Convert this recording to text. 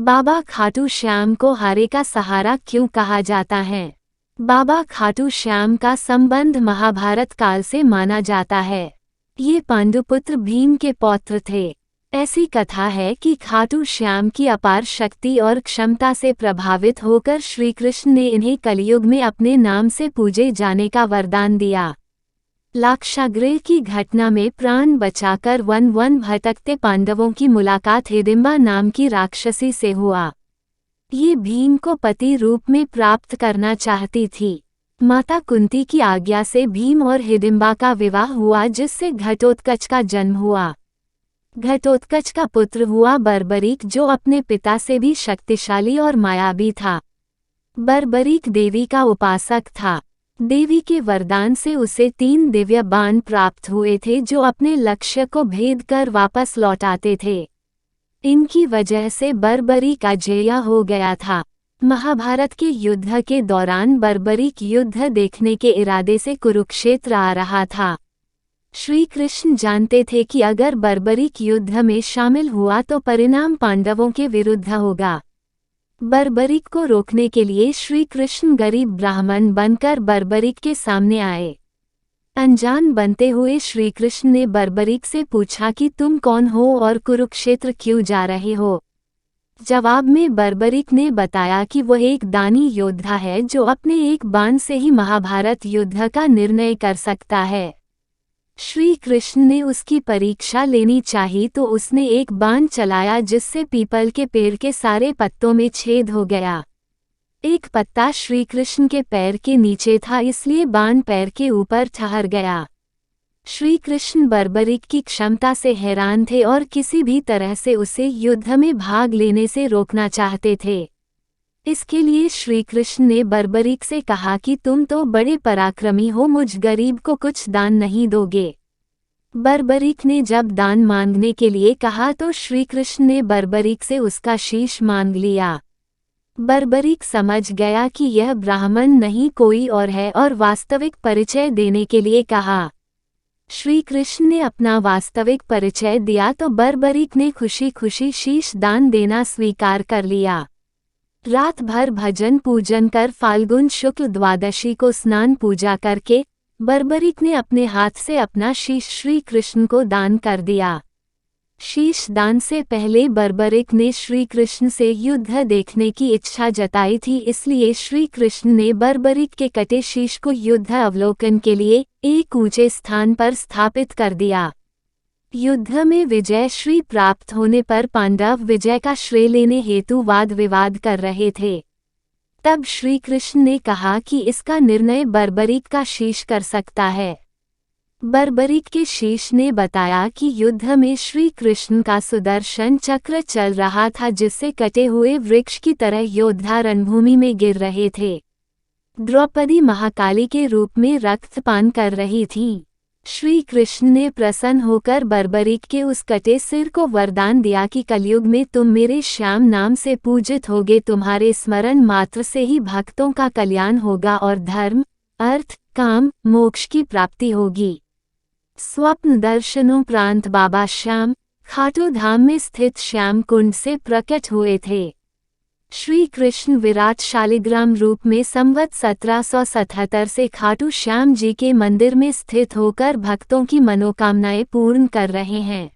बाबा खाटू श्याम को हारे का सहारा क्यों कहा जाता है? बाबा खाटू श्याम का संबंध महाभारत काल से माना जाता है। ये पांडुपुत्र भीम के पौत्र थे। ऐसी कथा है कि खाटू श्याम की अपार शक्ति और क्षमता से प्रभावित होकर श्री कृष्ण ने इन्हें कलयुग में अपने नाम से पूजे जाने का वरदान दिया। लाक्षागृह की घटना में प्राण बचाकर वन भटकते पांडवों की मुलाकात हिडिंबा नाम की राक्षसी से हुआ। ये भीम को पति रूप में प्राप्त करना चाहती थी। माता कुंती की आज्ञा से भीम और हिडिंबा का विवाह हुआ, जिससे घटोत्कच का जन्म हुआ। घटोत्कच का पुत्र हुआ बर्बरीक, जो अपने पिता से भी शक्तिशाली और मायावी था। बर्बरीक देवी का उपासक था। देवी के वरदान से उसे 3 दिव्य बाण प्राप्त हुए थे, जो अपने लक्ष्य को भेद कर वापस लौट आते थे। इनकी वजह से बर्बरीक अजेय हो गया था। महाभारत के युद्ध के दौरान बर्बरीक युद्ध देखने के इरादे से कुरुक्षेत्र आ रहा था। श्री कृष्ण जानते थे कि अगर बर्बरीक युद्ध में शामिल हुआ तो परिणाम पांडवों के विरुद्ध होगा। बर्बरीक को रोकने के लिए श्री कृष्ण गरीब ब्राह्मण बनकर बर्बरीक के सामने आए। अनजान बनते हुए श्री कृष्ण ने बर्बरीक से पूछा कि तुम कौन हो और कुरुक्षेत्र क्यों जा रहे हो। जवाब में बर्बरीक ने बताया कि वह एक दानी योद्धा है, जो अपने एक बाण से ही महाभारत युद्ध का निर्णय कर सकता है। श्री कृष्ण ने उसकी परीक्षा लेनी चाहिए तो उसने एक बाण चलाया, जिससे पीपल के पेड़ के सारे पत्तों में छेद हो गया। एक पत्ता श्री कृष्ण के पैर के नीचे था, इसलिए बाण पैर के ऊपर ठहर गया। श्री कृष्ण बर्बरीक की क्षमता से हैरान थे और किसी भी तरह से उसे युद्ध में भाग लेने से रोकना चाहते थे। इसके लिए श्री कृष्ण ने बर्बरीक से कहा कि तुम तो बड़े पराक्रमी हो, मुझ गरीब को कुछ दान नहीं दोगे। बर्बरीक ने जब दान मांगने के लिए कहा तो श्री कृष्ण ने बर्बरीक से उसका शीश मांग लिया। बर्बरीक समझ गया कि यह ब्राह्मण नहीं कोई और है और वास्तविक परिचय देने के लिए कहा। श्री कृष्ण ने अपना वास्तविक परिचय दिया तो बर्बरीक ने खुशी खुशी शीश दान देना स्वीकार कर लिया। रात भर भजन पूजन कर फाल्गुन शुक्ल द्वादशी को स्नान पूजा करके बर्बरीक ने अपने हाथ से अपना शीश श्री कृष्ण को दान कर दिया। शीश दान से पहले बर्बरीक ने श्री कृष्ण से युद्ध देखने की इच्छा जताई थी, इसलिए श्री कृष्ण ने बर्बरीक के कटे शीश को युद्ध अवलोकन के लिए एक ऊंचे स्थान पर स्थापित कर दिया। युद्ध में विजय श्री प्राप्त होने पर पांडव विजय का श्रेय लेने हेतु वाद विवाद कर रहे थे। तब श्री कृष्ण ने कहा कि इसका निर्णय बर्बरीक का शीश कर सकता है। बर्बरीक के शीश ने बताया कि युद्ध में श्री कृष्ण का सुदर्शन चक्र चल रहा था, जिससे कटे हुए वृक्ष की तरह योद्धा रणभूमि में गिर रहे थे। द्रौपदी महाकाली के रूप में रक्तपान कर रही थी। श्री कृष्ण ने प्रसन्न होकर बर्बरीक के उस कटे सिर को वरदान दिया कि कलयुग में तुम मेरे श्याम नाम से पूजित होगे, तुम्हारे स्मरण मात्र से ही भक्तों का कल्याण होगा और धर्म, अर्थ, काम, मोक्ष की प्राप्ति होगी। स्वप्न दर्शनोपरांत बाबा श्याम खाटू धाम में स्थित श्याम कुंड से प्रकट हुए थे। श्री कृष्ण विराट शालिग्राम रूप में संवत 1777 से खाटू श्याम जी के मंदिर में स्थित होकर भक्तों की मनोकामनाएं पूर्ण कर रहे हैं।